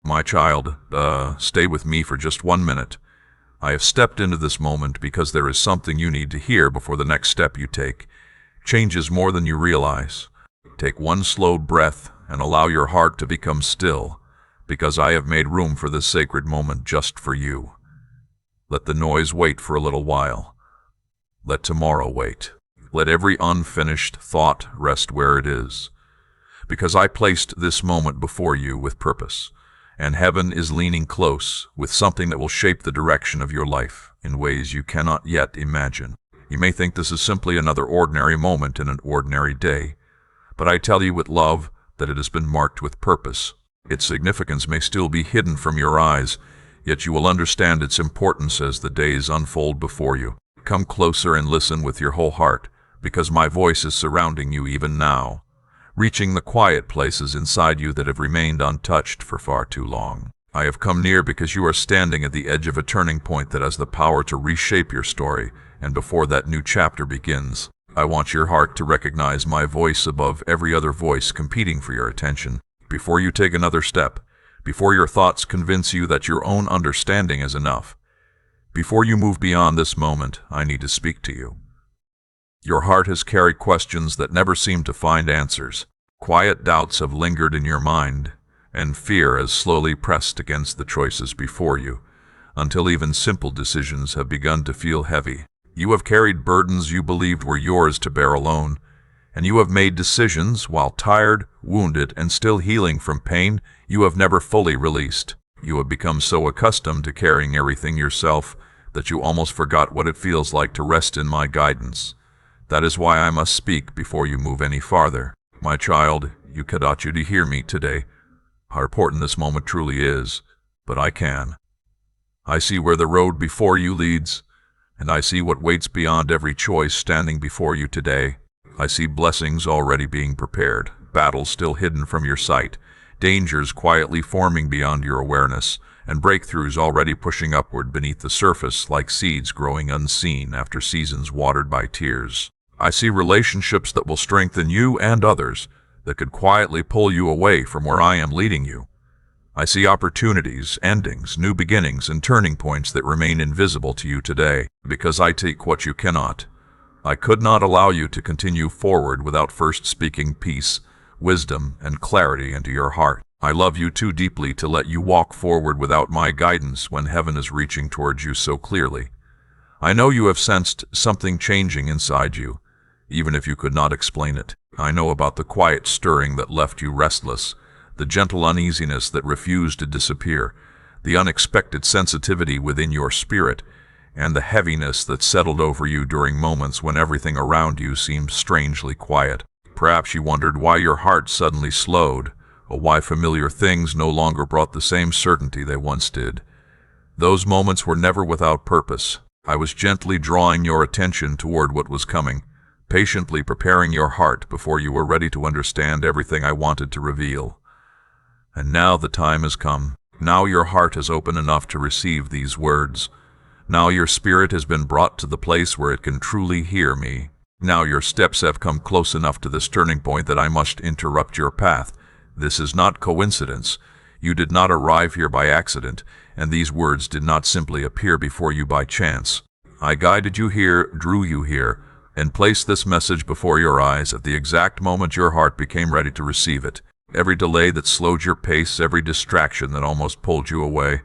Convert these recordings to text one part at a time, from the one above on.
My child, stay with me for just 1 minute. I have stepped into this moment because there is something you need to hear before the next step you take changes more than you realize. Take one slow breath and allow your heart to become still, because I have made room for this sacred moment just for you. Let the noise wait for a little while. Let tomorrow wait. Let every unfinished thought rest where it is, because I placed this moment before you with purpose, and heaven is leaning close with something that will shape the direction of your life in ways you cannot yet imagine. You may think this is simply another ordinary moment in an ordinary day, but I tell you with love that it has been marked with purpose. Its significance may still be hidden from your eyes, yet you will understand its importance as the days unfold before you. Come closer and listen with your whole heart, because my voice is surrounding you even now, reaching the quiet places inside you that have remained untouched for far too long. I have come near because you are standing at the edge of a turning point that has the power to reshape your story, and before that new chapter begins, I want your heart to recognize my voice above every other voice competing for your attention. Before you take another step, before your thoughts convince you that your own understanding is enough, before you move beyond this moment, I need to speak to you. Your heart has carried questions that never seemed to find answers. Quiet doubts have lingered in your mind, and fear has slowly pressed against the choices before you, until even simple decisions have begun to feel heavy. You have carried burdens you believed were yours to bear alone, and you have made decisions while tired, wounded, and still healing from pain you have never fully released. You have become so accustomed to carrying everything yourself that you almost forgot what it feels like to rest in my guidance. That is why I must speak before you move any farther. My child, you cannot to hear me today. How important this moment truly is, but I can. I see where the road before you leads, and I see what waits beyond every choice standing before you today. I see blessings already being prepared, battles still hidden from your sight, dangers quietly forming beyond your awareness, and breakthroughs already pushing upward beneath the surface like seeds growing unseen after seasons watered by tears. I see relationships that will strengthen you and others that could quietly pull you away from where I am leading you. I see opportunities, endings, new beginnings, and turning points that remain invisible to you today, because I take what you cannot. I could not allow you to continue forward without first speaking peace, wisdom, and clarity into your heart. I love you too deeply to let you walk forward without my guidance when heaven is reaching towards you so clearly. I know you have sensed something changing inside you, even if you could not explain it. I know about the quiet stirring that left you restless, the gentle uneasiness that refused to disappear, the unexpected sensitivity within your spirit, and the heaviness that settled over you during moments when everything around you seemed strangely quiet. Perhaps you wondered why your heart suddenly slowed, or why familiar things no longer brought the same certainty they once did. Those moments were never without purpose. I was gently drawing your attention toward what was coming, patiently preparing your heart before you were ready to understand everything I wanted to reveal. And now the time has come. Now your heart is open enough to receive these words. Now your spirit has been brought to the place where it can truly hear me. Now your steps have come close enough to this turning point that I must interrupt your path. This is not coincidence. You did not arrive here by accident, and these words did not simply appear before you by chance. I guided you here, drew you here, and placed this message before your eyes at the exact moment your heart became ready to receive it. Every delay that slowed your pace, every distraction that almost pulled you away,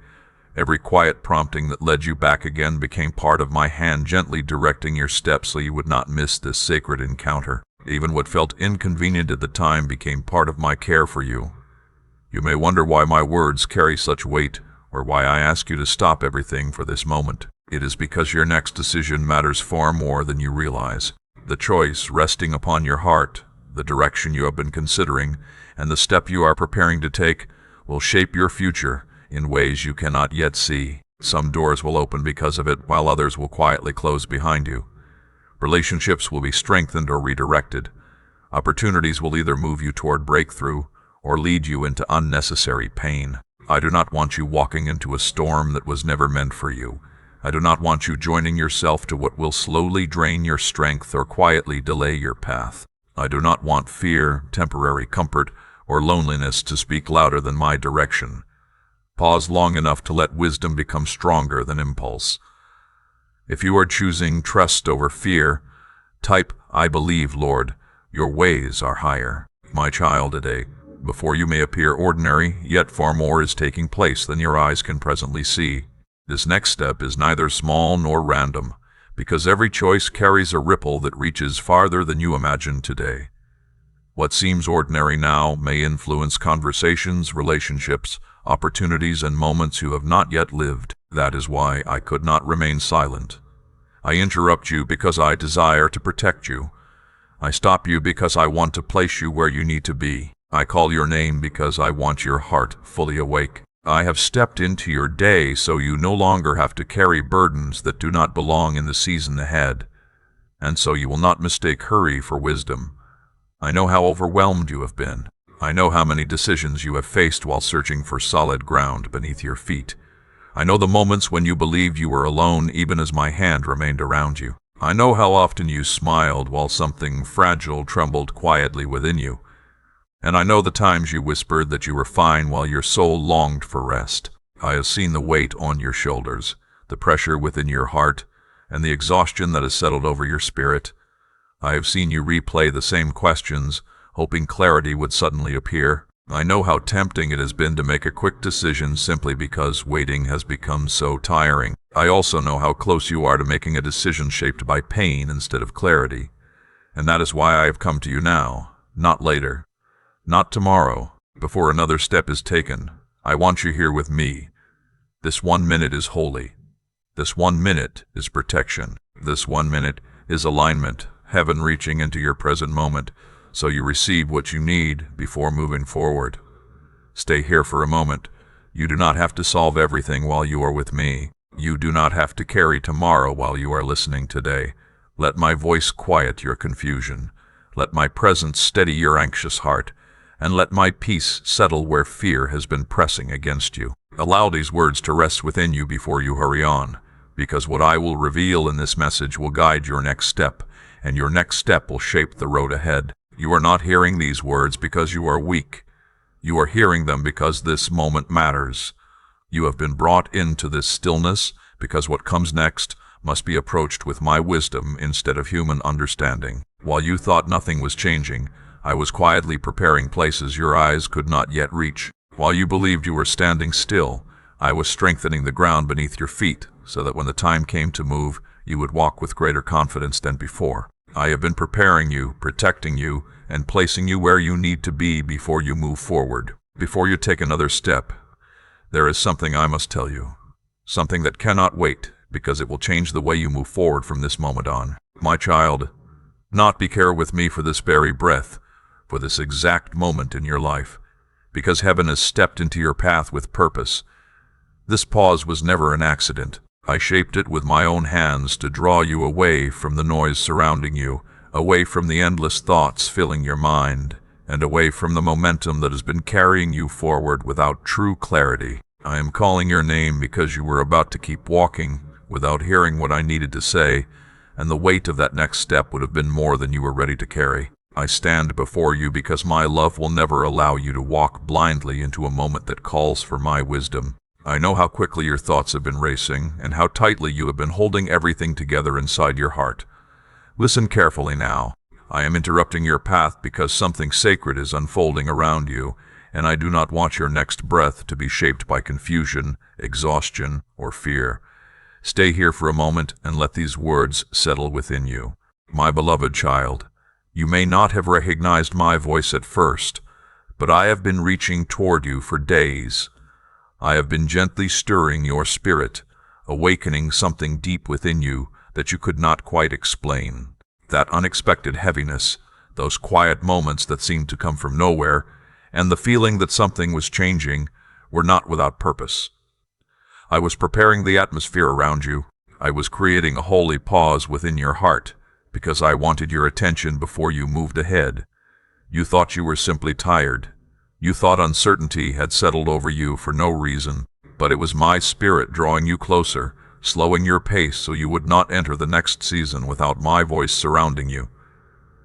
every quiet prompting that led you back again became part of my hand gently directing your steps so you would not miss this sacred encounter. Even what felt inconvenient at the time became part of my care for you. You may wonder why my words carry such weight, or why I ask you to stop everything for this moment. It is because your next decision matters far more than you realize. The choice resting upon your heart, the direction you have been considering, and the step you are preparing to take will shape your future in ways you cannot yet see. Some doors will open because of it, while others will quietly close behind you. Relationships will be strengthened or redirected. Opportunities will either move you toward breakthrough or lead you into unnecessary pain. I do not want you walking into a storm that was never meant for you. I do not want you joining yourself to what will slowly drain your strength or quietly delay your path. I do not want fear, temporary comfort, or loneliness to speak louder than my direction. Pause long enough to let wisdom become stronger than impulse. If you are choosing trust over fear, type, "I believe, Lord, your ways are higher." My child, today, before you may appear ordinary, yet far more is taking place than your eyes can presently see. This next step is neither small nor random, because every choice carries a ripple that reaches farther than you imagined today. What seems ordinary now may influence conversations, relationships, opportunities, and moments you have not yet lived. That is why I could not remain silent. I interrupt you because I desire to protect you. I stop you because I want to place you where you need to be. I call your name because I want your heart fully awake. I have stepped into your day so you no longer have to carry burdens that do not belong in the season ahead, and so you will not mistake hurry for wisdom. I know how overwhelmed you have been. I know how many decisions you have faced while searching for solid ground beneath your feet. I know the moments when you believed you were alone even as my hand remained around you. I know how often you smiled while something fragile trembled quietly within you. And I know the times you whispered that you were fine while your soul longed for rest. I have seen the weight on your shoulders, the pressure within your heart, and the exhaustion that has settled over your spirit. I have seen you replay the same questions, hoping clarity would suddenly appear. I know how tempting it has been to make a quick decision simply because waiting has become so tiring. I also know how close you are to making a decision shaped by pain instead of clarity. And that is why I have come to you now, not later, not tomorrow, before another step is taken. I want you here with me. This 1 minute is holy. This 1 minute is protection. This 1 minute is alignment, heaven reaching into your present moment, so you receive what you need before moving forward. Stay here for a moment. You do not have to solve everything while you are with me. You do not have to carry tomorrow while you are listening today. Let my voice quiet your confusion. Let my presence steady your anxious heart, and let my peace settle where fear has been pressing against you. Allow these words to rest within you before you hurry on, because what I will reveal in this message will guide your next step, and your next step will shape the road ahead. You are not hearing these words because you are weak. You are hearing them because this moment matters. You have been brought into this stillness because what comes next must be approached with my wisdom instead of human understanding. While you thought nothing was changing, I was quietly preparing places your eyes could not yet reach. While you believed you were standing still, I was strengthening the ground beneath your feet so that when the time came to move, you would walk with greater confidence than before. I have been preparing you, protecting you, and placing you where you need to be before you move forward. Before you take another step, there is something I must tell you. Something that cannot wait, because it will change the way you move forward from this moment on. My child, not be careful with me for this very breath, for this exact moment in your life, because heaven has stepped into your path with purpose. This pause was never an accident. I shaped it with my own hands to draw you away from the noise surrounding you, away from the endless thoughts filling your mind, and away from the momentum that has been carrying you forward without true clarity. I am calling your name because you were about to keep walking without hearing what I needed to say, and the weight of that next step would have been more than you were ready to carry. I stand before you because my love will never allow you to walk blindly into a moment that calls for my wisdom. I know how quickly your thoughts have been racing, and how tightly you have been holding everything together inside your heart. Listen carefully now. I am interrupting your path because something sacred is unfolding around you, and I do not want your next breath to be shaped by confusion, exhaustion, or fear. Stay here for a moment and let these words settle within you. My beloved child, you may not have recognized my voice at first, but I have been reaching toward you for days. I have been gently stirring your spirit, awakening something deep within you that you could not quite explain. That unexpected heaviness, those quiet moments that seemed to come from nowhere, and the feeling that something was changing were not without purpose. I was preparing the atmosphere around you. I was creating a holy pause within your heart, because I wanted your attention before you moved ahead. You thought you were simply tired. You thought uncertainty had settled over you for no reason, but it was my spirit drawing you closer, slowing your pace so you would not enter the next season without my voice surrounding you.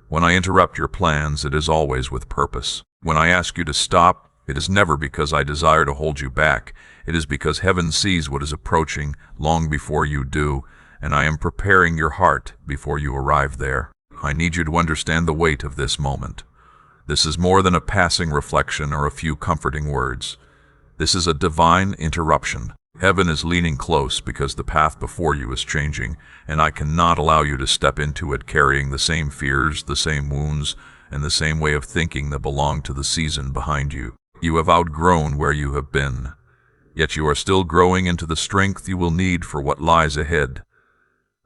When I interrupt your plans, it is always with purpose. When I ask you to stop, it is never because I desire to hold you back. It is because heaven sees what is approaching long before you do, and I am preparing your heart before you arrive there. I need you to understand the weight of this moment. This is more than a passing reflection or a few comforting words. This is a divine interruption. Heaven is leaning close because the path before you is changing, and I cannot allow you to step into it carrying the same fears, the same wounds, and the same way of thinking that belong to the season behind you. You have outgrown where you have been, yet you are still growing into the strength you will need for what lies ahead.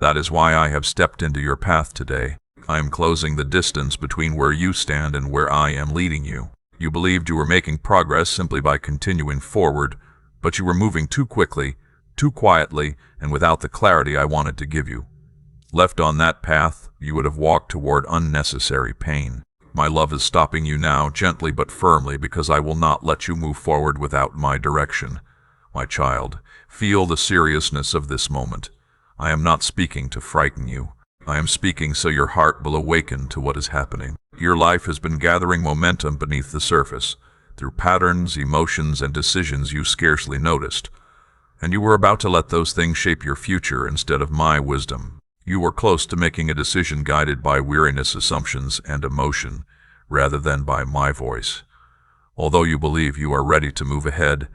That is why I have stepped into your path today. I am closing the distance between where you stand and where I am leading you. You believed you were making progress simply by continuing forward, but you were moving too quickly, too quietly, and without the clarity I wanted to give you. Left on that path, you would have walked toward unnecessary pain. My love is stopping you now, gently but firmly, because I will not let you move forward without my direction. My child, feel the seriousness of this moment. I am not speaking to frighten you. I am speaking so your heart will awaken to what is happening. Your life has been gathering momentum beneath the surface, through patterns, emotions, and decisions you scarcely noticed. And you were about to let those things shape your future instead of my wisdom. You were close to making a decision guided by weariness, assumptions, and emotion, rather than by my voice. Although you believe you are ready to move ahead,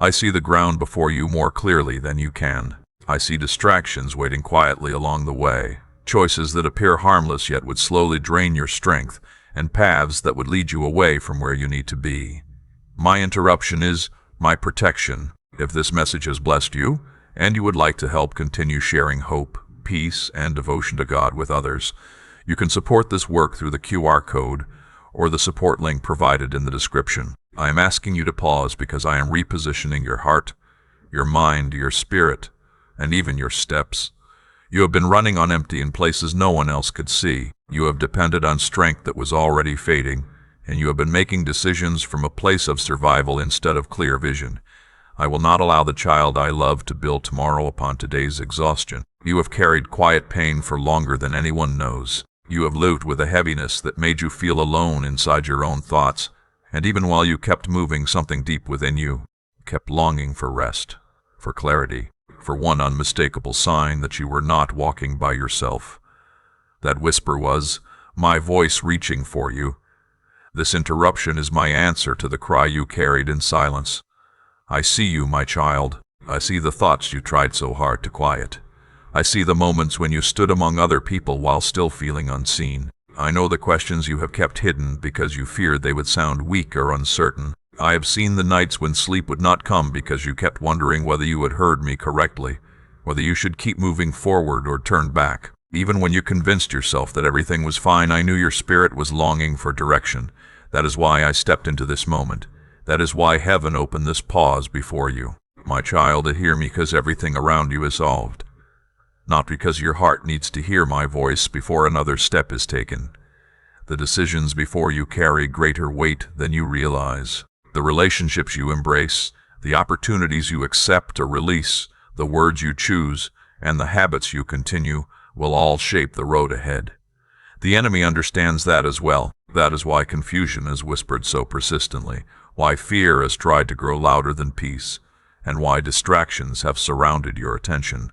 I see the ground before you more clearly than you can. I see distractions waiting quietly along the way, choices that appear harmless yet would slowly drain your strength, and paths that would lead you away from where you need to be. My interruption is my protection. If this message has blessed you, and you would like to help continue sharing hope, peace, and devotion to God with others, you can support this work through the QR code or the support link provided in the description. I am asking you to pause because I am repositioning your heart, your mind, your spirit, and even your steps. You have been running on empty in places no one else could see. You have depended on strength that was already fading, and you have been making decisions from a place of survival instead of clear vision. I will not allow the child I love to build tomorrow upon today's exhaustion. You have carried quiet pain for longer than anyone knows. You have lived with a heaviness that made you feel alone inside your own thoughts, and even while you kept moving, something deep within you kept longing for rest, for clarity, for one unmistakable sign that you were not walking by yourself. That whisper was my voice reaching for you. This interruption is my answer to the cry you carried in silence. I see you, my child. I see the thoughts you tried so hard to quiet. I see the moments when you stood among other people while still feeling unseen. I know the questions you have kept hidden because you feared they would sound weak or uncertain. I have seen the nights when sleep would not come because you kept wondering whether you had heard me correctly, whether you should keep moving forward or turn back. Even when you convinced yourself that everything was fine, I knew your spirit was longing for direction. That is why I stepped into this moment. That is why heaven opened this pause before you. My child, hear me because everything around you is solved. Not because your heart needs to hear my voice before another step is taken. The decisions before you carry greater weight than you realize. The relationships you embrace, the opportunities you accept or release, the words you choose, and the habits you continue will all shape the road ahead. The enemy understands that as well. That is why confusion is whispered so persistently, why fear has tried to grow louder than peace, and why distractions have surrounded your attention.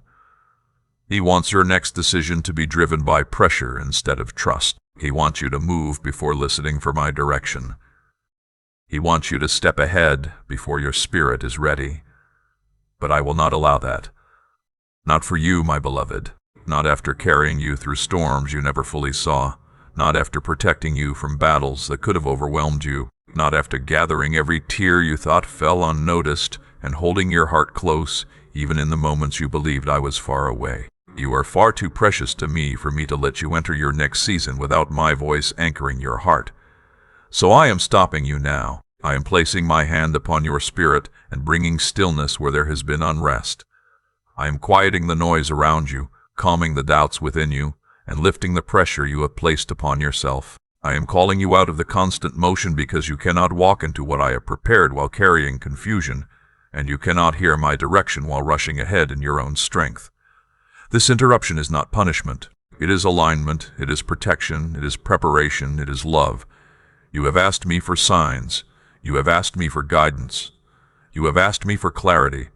He wants your next decision to be driven by pressure instead of trust. He wants you to move before listening for my direction. He wants you to step ahead before your spirit is ready. But I will not allow that. Not for you, my beloved. Not after carrying you through storms you never fully saw. Not after protecting you from battles that could have overwhelmed you. Not after gathering every tear you thought fell unnoticed and holding your heart close even in the moments you believed I was far away. You are far too precious to me for me to let you enter your next season without my voice anchoring your heart. So I am stopping you now. I am placing my hand upon your spirit and bringing stillness where there has been unrest. I am quieting the noise around you, calming the doubts within you, and lifting the pressure you have placed upon yourself. I am calling you out of the constant motion because you cannot walk into what I have prepared while carrying confusion, and you cannot hear my direction while rushing ahead in your own strength. This interruption is not punishment. It is alignment, it is protection, it is preparation, it is love. You have asked me for signs. You have asked me for guidance. You have asked me for clarity,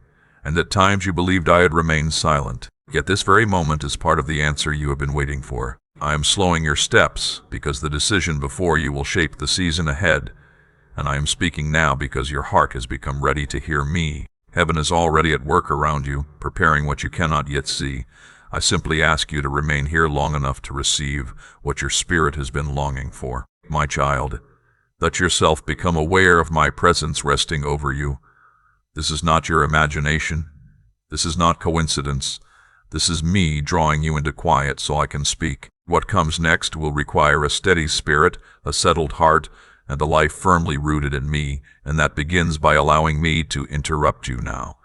and at times you believed I had remained silent. Yet this very moment is part of the answer you have been waiting for. I am slowing your steps because the decision before you will shape the season ahead, and I am speaking now because your heart has become ready to hear me. Heaven is already at work around you, preparing what you cannot yet see. I simply ask you to remain here long enough to receive what your spirit has been longing for. My child, let yourself become aware of my presence resting over you. This is not your imagination. This is not coincidence. This is me drawing you into quiet so I can speak. What comes next will require a steady spirit, a settled heart, and a life firmly rooted in me, and that begins by allowing me to interrupt you now.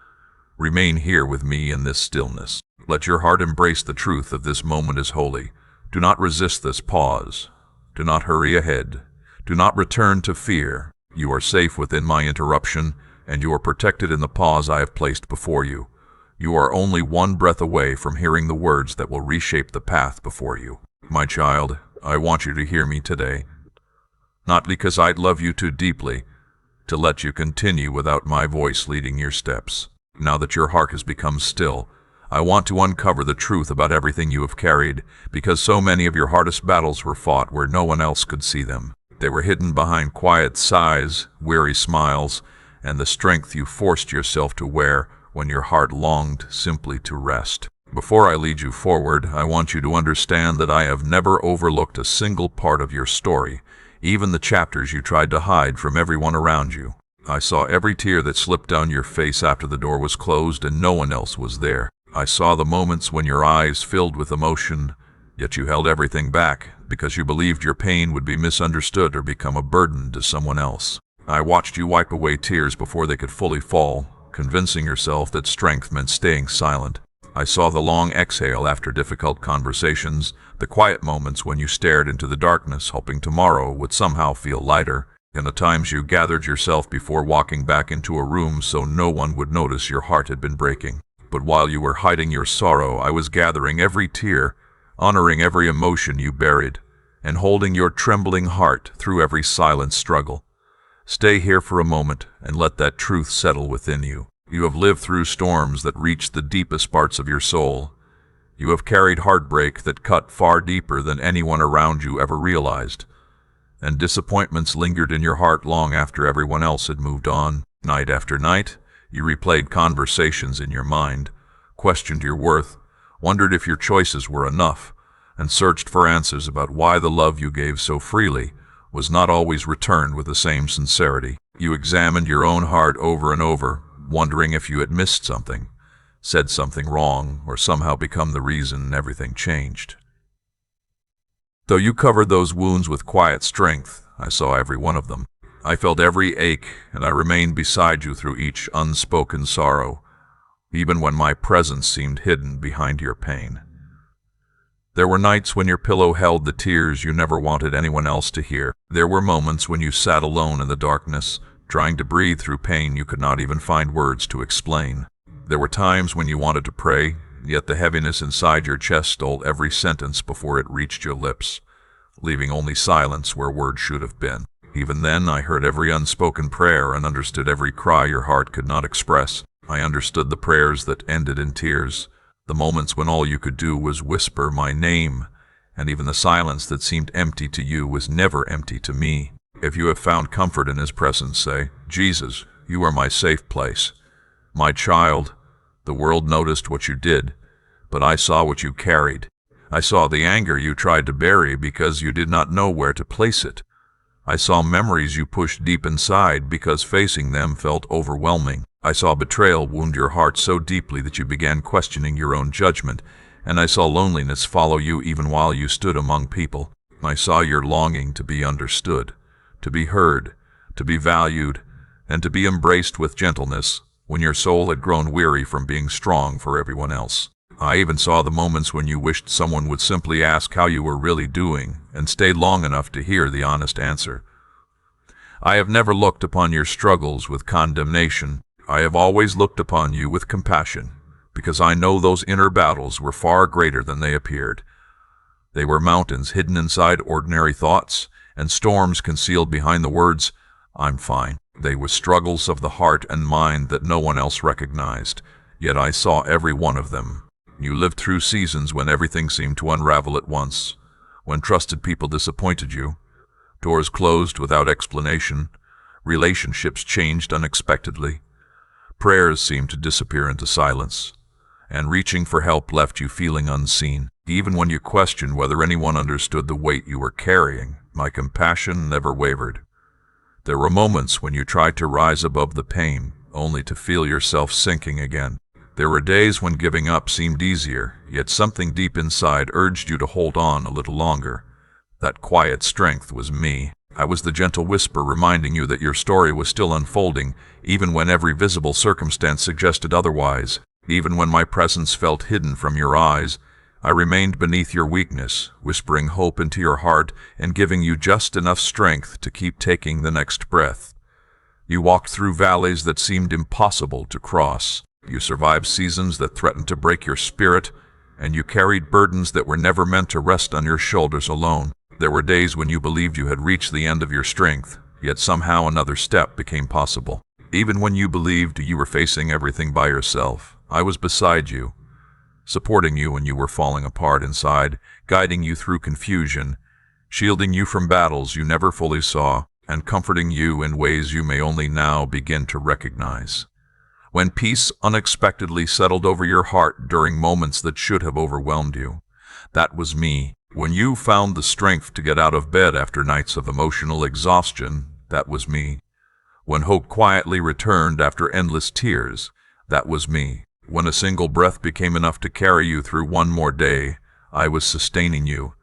Remain here with me in this stillness. Let your heart embrace the truth of this moment as holy. Do not resist this pause. Do not hurry ahead. Do not return to fear. You are safe within my interruption, and you are protected in the pause I have placed before you. You are only one breath away from hearing the words that will reshape the path before you. My child, I want you to hear me today. Not because I'd love you too deeply to let you continue without my voice leading your steps. Now that your heart has become still, I want to uncover the truth about everything you have carried, because so many of your hardest battles were fought where no one else could see them. They were hidden behind quiet sighs, weary smiles, and the strength you forced yourself to wear when your heart longed simply to rest. Before I lead you forward, I want you to understand that I have never overlooked a single part of your story, even the chapters you tried to hide from everyone around you. I saw every tear that slipped down your face after the door was closed and no one else was there. I saw the moments when your eyes filled with emotion, yet you held everything back because you believed your pain would be misunderstood or become a burden to someone else. I watched you wipe away tears before they could fully fall, convincing yourself that strength meant staying silent. I saw the long exhale after difficult conversations, the quiet moments when you stared into the darkness, hoping tomorrow would somehow feel lighter, and the times you gathered yourself before walking back into a room so no one would notice your heart had been breaking. But while you were hiding your sorrow, I was gathering every tear, honoring every emotion you buried, and holding your trembling heart through every silent struggle. Stay here for a moment and let that truth settle within you. You have lived through storms that reached the deepest parts of your soul. You have carried heartbreak that cut far deeper than anyone around you ever realized. And disappointments lingered in your heart long after everyone else had moved on. Night after night, you replayed conversations in your mind, questioned your worth, wondered if your choices were enough, and searched for answers about why the love you gave so freely was not always returned with the same sincerity. You examined your own heart over and over, wondering if you had missed something, said something wrong, or somehow become the reason everything changed. Though you covered those wounds with quiet strength, I saw every one of them. I felt every ache, and I remained beside you through each unspoken sorrow, even when my presence seemed hidden behind your pain. There were nights when your pillow held the tears you never wanted anyone else to hear. There were moments when you sat alone in the darkness, trying to breathe through pain you could not even find words to explain. There were times when you wanted to pray, yet the heaviness inside your chest stole every sentence before it reached your lips, leaving only silence where words should have been. Even then, I heard every unspoken prayer and understood every cry your heart could not express. I understood the prayers that ended in tears, the moments when all you could do was whisper my name, and even the silence that seemed empty to you was never empty to me. If you have found comfort in His presence, say, Jesus, you are my safe place. My child, the world noticed what you did, but I saw what you carried. I saw the anger you tried to bury because you did not know where to place it. I saw memories you pushed deep inside because facing them felt overwhelming. I saw betrayal wound your heart so deeply that you began questioning your own judgment, and I saw loneliness follow you even while you stood among people. I saw your longing to be understood, to be heard, to be valued, and to be embraced with gentleness when your soul had grown weary from being strong for everyone else. I even saw the moments when you wished someone would simply ask how you were really doing and stayed long enough to hear the honest answer. I have never looked upon your struggles with condemnation. I have always looked upon you with compassion, because I know those inner battles were far greater than they appeared. They were mountains hidden inside ordinary thoughts, and storms concealed behind the words, "I'm fine." They were struggles of the heart and mind that no one else recognized, yet I saw every one of them. You lived through seasons when everything seemed to unravel at once, when trusted people disappointed you, doors closed without explanation, relationships changed unexpectedly, prayers seemed to disappear into silence, and reaching for help left you feeling unseen. Even when you questioned whether anyone understood the weight you were carrying, my compassion never wavered. There were moments when you tried to rise above the pain, only to feel yourself sinking again. There were days when giving up seemed easier, yet something deep inside urged you to hold on a little longer. That quiet strength was me. I was the gentle whisper reminding you that your story was still unfolding, even when every visible circumstance suggested otherwise. Even when my presence felt hidden from your eyes, I remained beneath your weakness, whispering hope into your heart and giving you just enough strength to keep taking the next breath. You walked through valleys that seemed impossible to cross. You survived seasons that threatened to break your spirit, and you carried burdens that were never meant to rest on your shoulders alone. There were days when you believed you had reached the end of your strength, yet somehow another step became possible. Even when you believed you were facing everything by yourself, I was beside you, supporting you when you were falling apart inside, guiding you through confusion, shielding you from battles you never fully saw, and comforting you in ways you may only now begin to recognize. When peace unexpectedly settled over your heart during moments that should have overwhelmed you, that was me. When you found the strength to get out of bed after nights of emotional exhaustion, that was me. When hope quietly returned after endless tears, that was me. When a single breath became enough to carry you through one more day, I was sustaining you.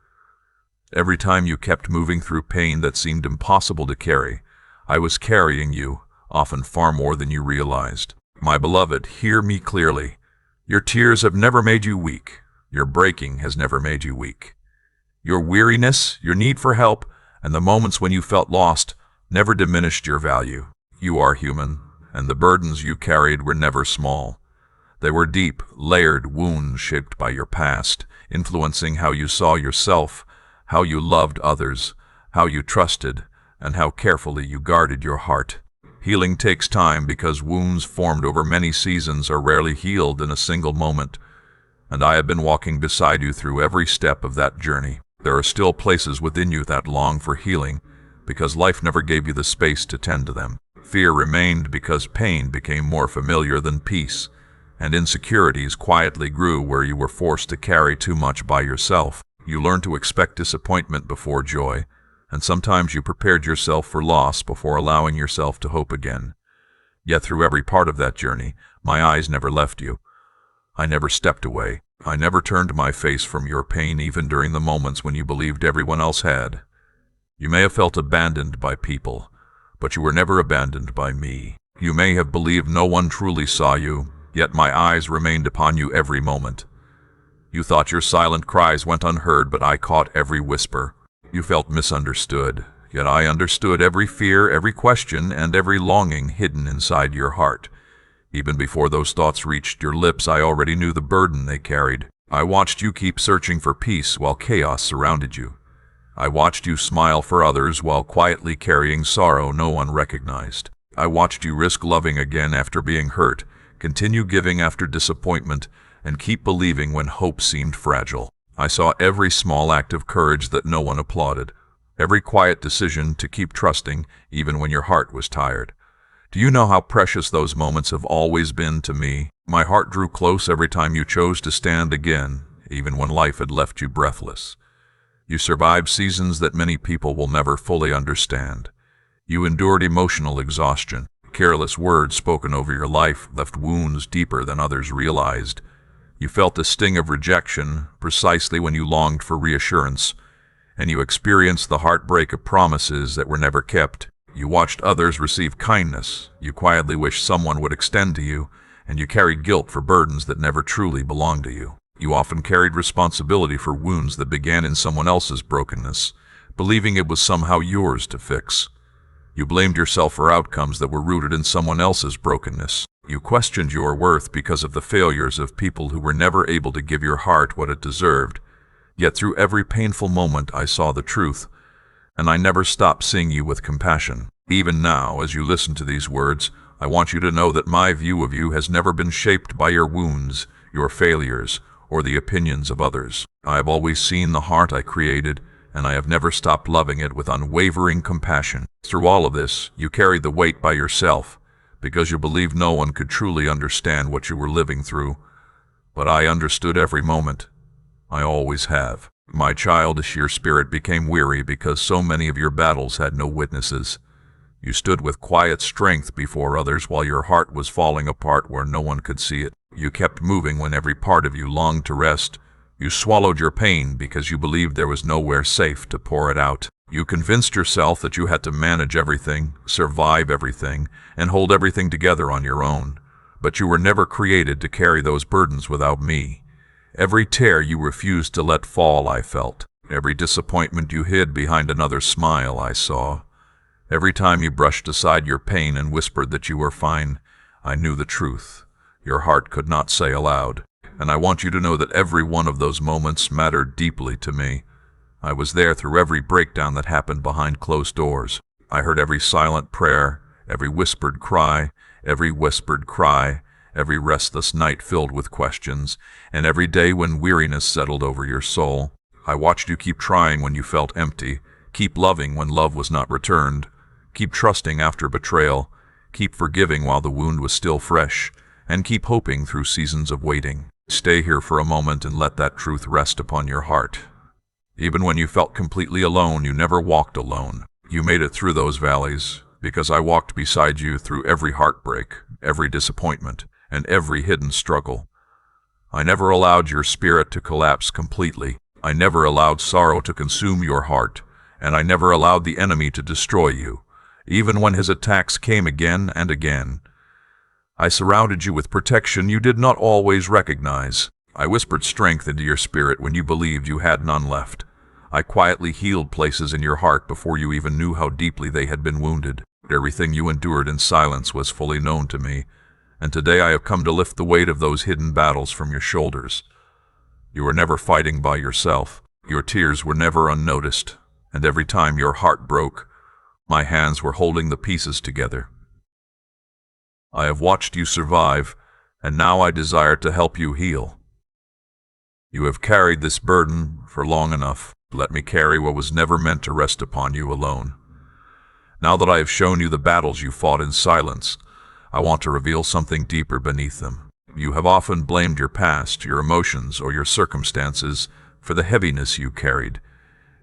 Every time you kept moving through pain that seemed impossible to carry, I was carrying you, often far more than you realized. My beloved, hear me clearly. Your tears have never made you weak. Your breaking has never made you weak. Your weariness, your need for help, and the moments when you felt lost never diminished your value. You are human, and the burdens you carried were never small. They were deep, layered wounds shaped by your past, influencing how you saw yourself, how you loved others, how you trusted, and how carefully you guarded your heart. Healing takes time because wounds formed over many seasons are rarely healed in a single moment, and I have been walking beside you through every step of that journey. There are still places within you that long for healing, because life never gave you the space to tend to them. Fear remained because pain became more familiar than peace, and insecurities quietly grew where you were forced to carry too much by yourself. You learned to expect disappointment before joy, and sometimes you prepared yourself for loss before allowing yourself to hope again. Yet through every part of that journey, my eyes never left you. I never stepped away. I never turned my face from your pain even during the moments when you believed everyone else had. You may have felt abandoned by people, but you were never abandoned by me. You may have believed no one truly saw you, yet my eyes remained upon you every moment. You thought your silent cries went unheard, but I caught every whisper. You felt misunderstood, yet I understood every fear, every question, and every longing hidden inside your heart. Even before those thoughts reached your lips, I already knew the burden they carried. I watched you keep searching for peace while chaos surrounded you. I watched you smile for others while quietly carrying sorrow no one recognized. I watched you risk loving again after being hurt, continue giving after disappointment, and keep believing when hope seemed fragile. I saw every small act of courage that no one applauded, every quiet decision to keep trusting even when your heart was tired. Do you know how precious those moments have always been to me? My heart drew close every time you chose to stand again, even when life had left you breathless. You survived seasons that many people will never fully understand. You endured emotional exhaustion. Careless words spoken over your life left wounds deeper than others realized. You felt the sting of rejection precisely when you longed for reassurance, and you experienced the heartbreak of promises that were never kept. You watched others receive kindness, you quietly wished someone would extend to you, and you carried guilt for burdens that never truly belonged to you. You often carried responsibility for wounds that began in someone else's brokenness, believing it was somehow yours to fix. You blamed yourself for outcomes that were rooted in someone else's brokenness. You questioned your worth because of the failures of people who were never able to give your heart what it deserved. Yet through every painful moment I saw the truth, and I never stopped seeing you with compassion. Even now, as you listen to these words, I want you to know that my view of you has never been shaped by your wounds, your failures, or the opinions of others. I have always seen the heart I created, and I have never stopped loving it with unwavering compassion. Through all of this, you carried the weight by yourself, because you believed no one could truly understand what you were living through. But I understood every moment. I always have. My childish spirit became weary because so many of your battles had no witnesses. You stood with quiet strength before others while your heart was falling apart where no one could see it. You kept moving when every part of you longed to rest. You swallowed your pain because you believed there was nowhere safe to pour it out. You convinced yourself that you had to manage everything, survive everything, and hold everything together on your own. But you were never created to carry those burdens without me. Every tear you refused to let fall, I felt. Every disappointment you hid behind another smile, I saw. Every time you brushed aside your pain and whispered that you were fine, I knew the truth. Your heart could not say aloud. And I want you to know that every one of those moments mattered deeply to me. I was there through every breakdown that happened behind closed doors. I heard every silent prayer, every whispered cry, every restless night filled with questions, and every day when weariness settled over your soul. I watched you keep trying when you felt empty, keep loving when love was not returned, keep trusting after betrayal, keep forgiving while the wound was still fresh, and keep hoping through seasons of waiting. Stay here for a moment and let that truth rest upon your heart. Even when you felt completely alone, you never walked alone. You made it through those valleys, because I walked beside you through every heartbreak, every disappointment, and every hidden struggle. I never allowed your spirit to collapse completely. I never allowed sorrow to consume your heart, and I never allowed the enemy to destroy you, even when his attacks came again and again. I surrounded you with protection you did not always recognize. I whispered strength into your spirit when you believed you had none left. I quietly healed places in your heart before you even knew how deeply they had been wounded. Everything you endured in silence was fully known to me, and today I have come to lift the weight of those hidden battles from your shoulders. You were never fighting by yourself. Your tears were never unnoticed, and every time your heart broke, my hands were holding the pieces together. I have watched you survive, and now I desire to help you heal. You have carried this burden for long enough. Let me carry what was never meant to rest upon you alone. Now that I have shown you the battles you fought in silence, I want to reveal something deeper beneath them. You have often blamed your past, your emotions, or your circumstances for the heaviness you carried.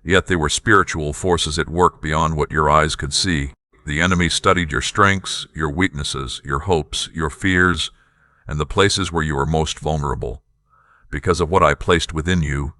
Yet they were spiritual forces at work beyond what your eyes could see. The enemy studied your strengths, your weaknesses, your hopes, your fears, and the places where you were most vulnerable. Because of what I placed within you,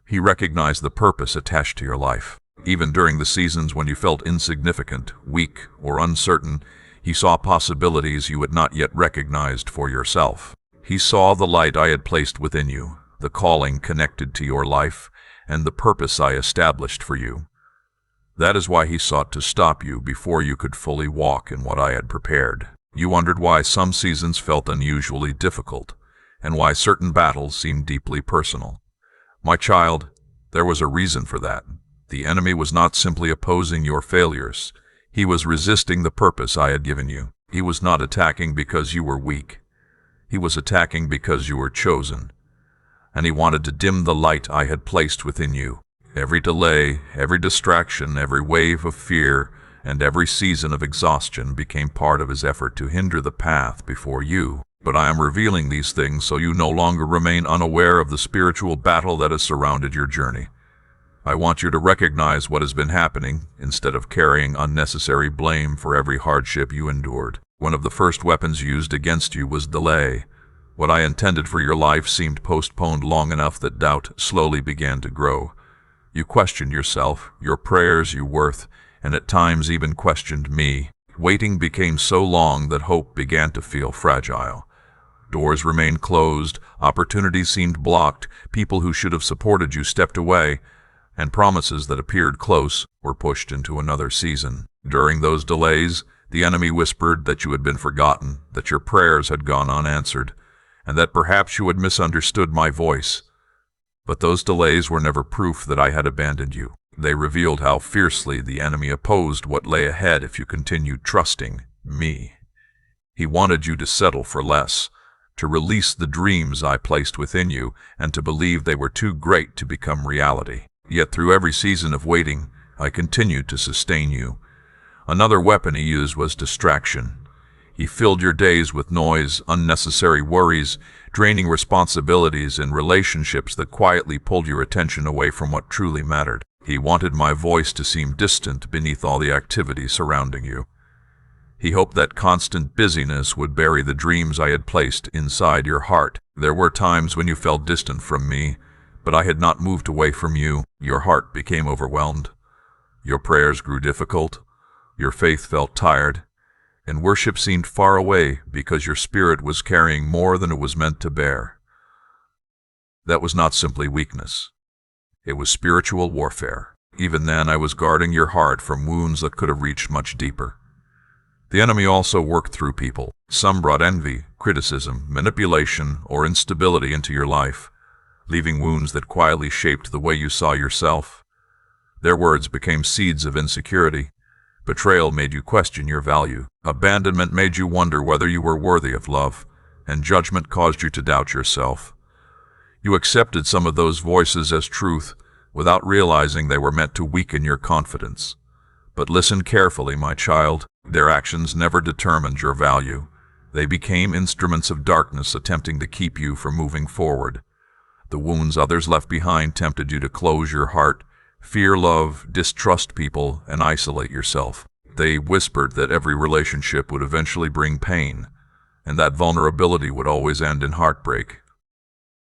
he recognized the purpose attached to your life. Even during the seasons when you felt insignificant, weak, or uncertain, he saw possibilities you had not yet recognized for yourself. He saw the light I had placed within you, the calling connected to your life, and the purpose I established for you. That is why he sought to stop you before you could fully walk in what I had prepared. You wondered why some seasons felt unusually difficult, and why certain battles seemed deeply personal. My child, there was a reason for that. The enemy was not simply opposing your failures. He was resisting the purpose I had given you. He was not attacking because you were weak. He was attacking because you were chosen. And he wanted to dim the light I had placed within you. Every delay, every distraction, every wave of fear, and every season of exhaustion became part of his effort to hinder the path before you. But I am revealing these things so you no longer remain unaware of the spiritual battle that has surrounded your journey. I want you to recognize what has been happening instead of carrying unnecessary blame for every hardship you endured. One of the first weapons used against you was delay. What I intended for your life seemed postponed long enough that doubt slowly began to grow. You questioned yourself, your prayers, your worth, and at times even questioned me. Waiting became so long that hope began to feel fragile. Doors remained closed, opportunities seemed blocked, people who should have supported you stepped away, and promises that appeared close were pushed into another season. During those delays, the enemy whispered that you had been forgotten, that your prayers had gone unanswered, and that perhaps you had misunderstood my voice. But those delays were never proof that I had abandoned you. They revealed how fiercely the enemy opposed what lay ahead if you continued trusting me. He wanted you to settle for less, to release the dreams I placed within you, and to believe they were too great to become reality. Yet through every season of waiting, I continued to sustain you. Another weapon he used was distraction. He filled your days with noise, unnecessary worries, draining responsibilities, and relationships that quietly pulled your attention away from what truly mattered. He wanted my voice to seem distant beneath all the activity surrounding you. He hoped that constant busyness would bury the dreams I had placed inside your heart. There were times when you felt distant from me, but I had not moved away from you. Your heart became overwhelmed. Your prayers grew difficult. Your faith felt tired. And worship seemed far away because your spirit was carrying more than it was meant to bear. That was not simply weakness. It was spiritual warfare. Even then, I was guarding your heart from wounds that could have reached much deeper. The enemy also worked through people. Some brought envy, criticism, manipulation, or instability into your life, leaving wounds that quietly shaped the way you saw yourself. Their words became seeds of insecurity. Betrayal made you question your value. Abandonment made you wonder whether you were worthy of love, and judgment caused you to doubt yourself. You accepted some of those voices as truth without realizing they were meant to weaken your confidence. But listen carefully, my child. Their actions never determined your value. They became instruments of darkness attempting to keep you from moving forward. The wounds others left behind tempted you to close your heart, fear love, distrust people, and isolate yourself. They whispered that every relationship would eventually bring pain, and that vulnerability would always end in heartbreak.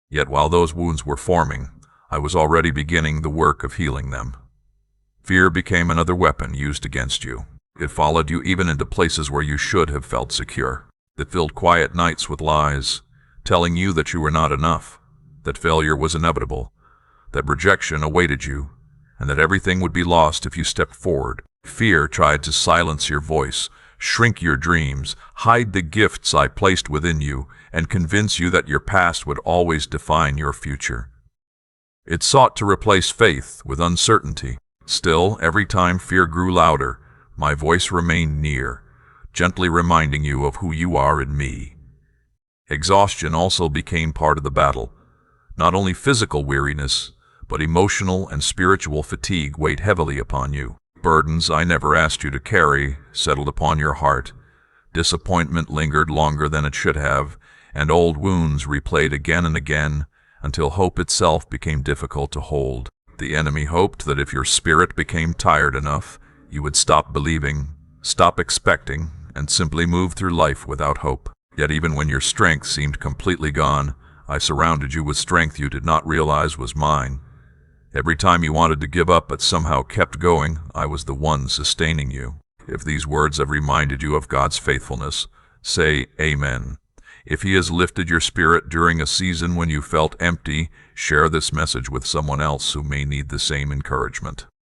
Yet while those wounds were forming, I was already beginning the work of healing them. Fear became another weapon used against you. It followed you even into places where you should have felt secure. It filled quiet nights with lies, telling you that you were not enough, that failure was inevitable, that rejection awaited you, and that everything would be lost if you stepped forward. Fear tried to silence your voice, shrink your dreams, hide the gifts I placed within you, and convince you that your past would always define your future. It sought to replace faith with uncertainty. Still, every time fear grew louder, my voice remained near, gently reminding you of who you are in me. Exhaustion also became part of the battle. Not only physical weariness, but emotional and spiritual fatigue weighed heavily upon you. Burdens I never asked you to carry settled upon your heart. Disappointment lingered longer than it should have, and old wounds replayed again and again until hope itself became difficult to hold. The enemy hoped that if your spirit became tired enough, you would stop believing, stop expecting, and simply move through life without hope. Yet even when your strength seemed completely gone, I surrounded you with strength you did not realize was mine. Every time you wanted to give up but somehow kept going, I was the one sustaining you. If these words have reminded you of God's faithfulness, say Amen. If He has lifted your spirit during a season when you felt empty, share this message with someone else who may need the same encouragement.